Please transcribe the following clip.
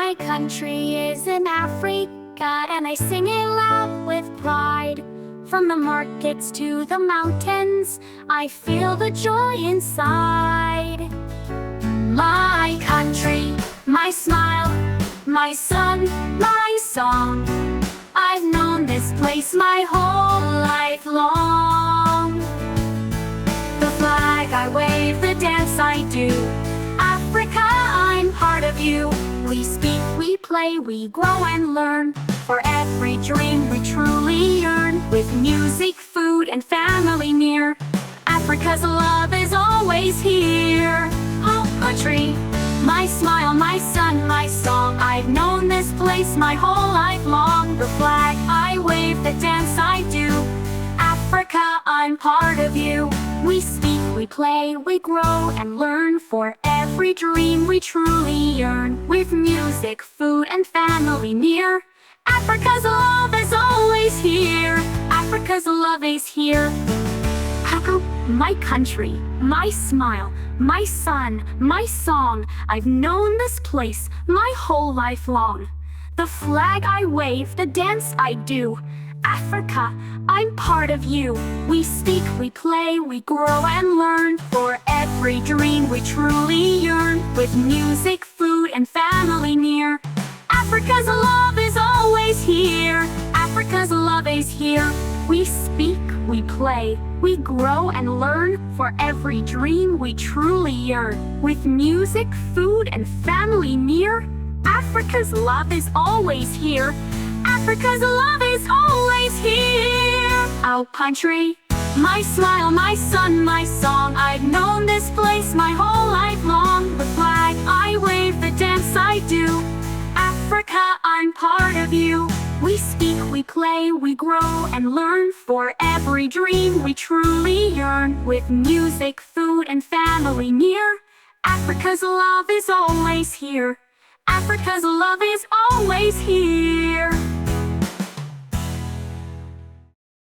My country is in Africa, and I sing it loud with pride. From the markets to the mountains, I feel the joy inside. My country, my smile, my sun, my song. I've known this place my whole life long. The flag I wave, the dance I do. Africa, I'm part of you. We speak, we play, we grow and learn. For every dream we truly yearn. With music, food, and family near. Africa's love is always here. Oh, country, my smile, my sun, my song. I've known this place my whole life long. The flag I wave, the dance I do. Africa, I'm part of you. We speak, we play, we grow and learn. For every dream we truly yearn. With music, food, and family near. Africa's love is always here. Africa's love is here. Africa, my country, my smile, my sun, my song. I've known this place my whole life long. The flag I wave, the dance I do. Africa, I'm part of you. We speak, we play, we grow and learn. For every dream we truly yearn. With music, food, and family near. Africa's love is always here. Africa's love is here. We speak, we play, we grow and learn. For every dream we truly yearn. With music, food, and family near. Africa's love is always here. Africa's love is always here. Our country, my smile, my sun, my song. I've known this place my whole life long. The flag I wave, the dance I do. Africa, I'm part of you. We speak, we play, we grow and learn. For every dream we truly yearn. With music, food, and family near. Africa's love is always here. Africa's love is always here.